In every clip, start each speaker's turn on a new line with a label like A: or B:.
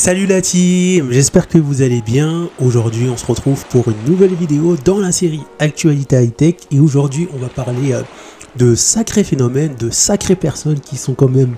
A: Salut la team, j'espère que vous allez bien. Aujourd'hui on se retrouve pour une nouvelle vidéo dans la série Actualité High-Tech. Et aujourd'hui on va parler de sacrés phénomènes, de sacrées personnes qui sont quand même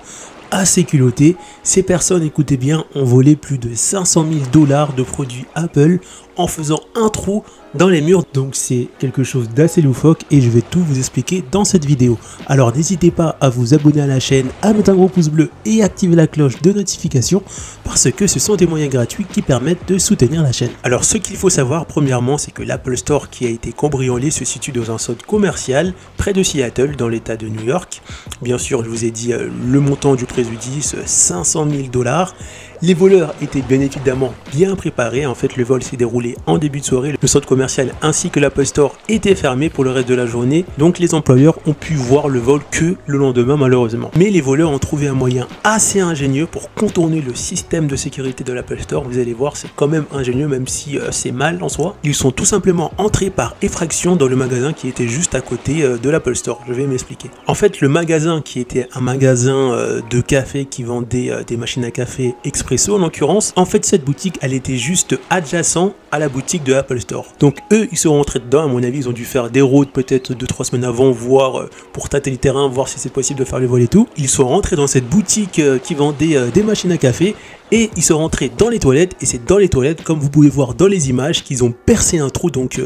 A: assez culottées. Ces personnes, écoutez bien, ont volé plus de 500 000 $ de produits Apple en faisant un trou dans les murs. Donc c'est quelque chose d'assez loufoque et je vais tout vous expliquer dans cette vidéo. Alors n'hésitez pas à vous abonner à la chaîne, à mettre un gros pouce bleu et activer la cloche de notification parce que ce sont des moyens gratuits qui permettent de soutenir la chaîne. Alors ce qu'il faut savoir premièrement, c'est que l'Apple Store qui a été cambriolé se situe dans un centre commercial près de Seattle dans l'état de New York. Bien sûr, je vous ai dit le montant du préjudice, 500 000 $. Les voleurs étaient bien évidemment bien préparés. En fait, le vol s'est déroulé en début de soirée. Le centre commercial ainsi que l'Apple Store étaient fermés pour le reste de la journée. Donc les employeurs ont pu voir le vol que le lendemain malheureusement. Mais les voleurs ont trouvé un moyen assez ingénieux pour contourner le système de sécurité de l'Apple Store. Vous allez voir, c'est quand même ingénieux même si c'est mal en soi. Ils sont tout simplement entrés par effraction dans le magasin qui était juste à côté de l'Apple Store. Je vais m'expliquer. En fait, le magasin qui était un magasin de café qui vendait des machines à café expresso en l'occurrence, en fait cette boutique elle était juste adjacent à la boutique de Apple Store. Donc eux ils sont rentrés dedans, à mon avis ils ont dû faire des routes peut-être 2-3 semaines avant, voir pour tâter le terrain, voir si c'est possible de faire le vol et tout. Ils sont rentrés dans cette boutique qui vendait des machines à café et ils sont rentrés dans les toilettes et c'est dans les toilettes comme vous pouvez voir dans les images qu'ils ont percé un trou. Donc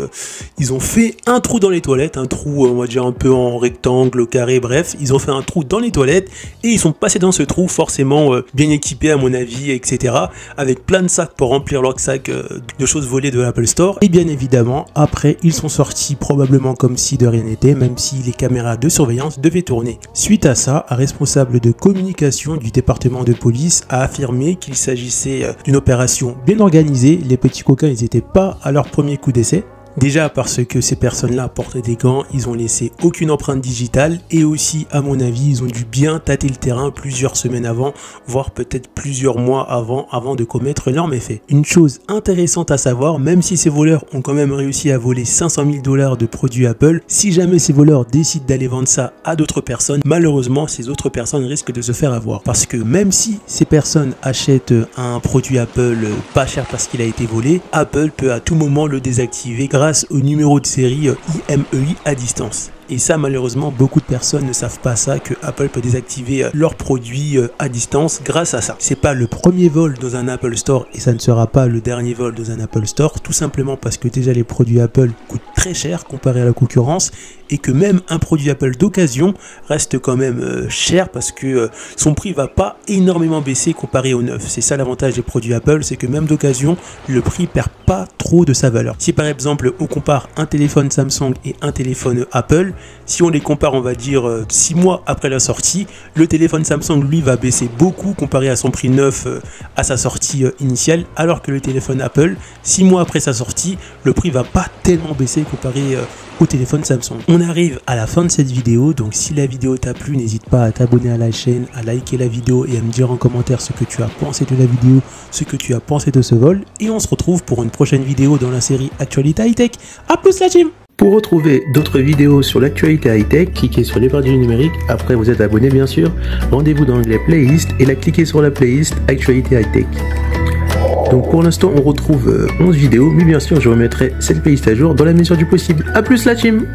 A: ils ont fait un trou dans les toilettes, un trou on va dire un peu en rectangle, carré, bref ils ont fait un trou dans les toilettes et ils sont passés dans ce trou forcément bien équipés à mon avis, etc. avec plein de sacs pour remplir leur sac de choses volées de l'Apple Store. Et bien évidemment après ils sont sortis probablement comme si de rien n'était, même si les caméras de surveillance devaient tourner. Suite à ça, un responsable de communication du département de police a affirmé qu'il s'agissait d'une opération bien organisée. Les petits coquins ils n'étaient pas à leur premier coup d'essai. Déjà parce que ces personnes-là portaient des gants, ils ont laissé aucune empreinte digitale et aussi à mon avis ils ont dû bien tâter le terrain plusieurs semaines avant, voire peut-être plusieurs mois avant de commettre leur méfait. Une chose intéressante à savoir, même si ces voleurs ont quand même réussi à voler 500 000 $ de produits Apple, si jamais ces voleurs décident d'aller vendre ça à d'autres personnes, malheureusement ces autres personnes risquent de se faire avoir. Parce que même si ces personnes achètent un produit Apple pas cher parce qu'il a été volé, Apple peut à tout moment le désactiver grâce au numéro de série IMEI à distance. Et ça malheureusement beaucoup de personnes ne savent pas ça, que Apple peut désactiver leurs produits à distance grâce à ça. C'est pas le premier vol dans un Apple Store et ça ne sera pas le dernier vol dans un Apple Store, tout simplement parce que déjà les produits Apple coûtent très cher comparé à la concurrence et que même un produit Apple d'occasion reste quand même cher parce que son prix va pas énormément baisser comparé au neuf. C'est ça l'avantage des produits Apple, c'est que même d'occasion le prix perd pas trop de sa valeur. Si par exemple on compare un téléphone Samsung et un téléphone Apple, si on les compare on va dire 6 mois après la sortie, le téléphone Samsung lui va baisser beaucoup comparé à son prix neuf à sa sortie initiale, alors que le téléphone Apple 6 mois après sa sortie le prix va pas tellement baisser comparé au téléphone Samsung. On arrive à la fin de cette vidéo, donc si la vidéo t'a plu n'hésite pas à t'abonner à la chaîne, à liker la vidéo et à me dire en commentaire ce que tu as pensé de la vidéo, ce que tu as pensé de ce vol, et on se retrouve pour une prochaine vidéo dans la série Actualité High-Tech. A plus la team! Pour retrouver d'autres vidéos sur l'actualité high-tech, cliquez sur les barres du numérique, après vous êtes abonné bien sûr, rendez-vous dans l'onglet playlist et là cliquez sur la playlist Actualité High-Tech. Donc pour l'instant on retrouve 11 vidéos, mais bien sûr je remettrai cette playlist à jour dans la mesure du possible. A plus la team!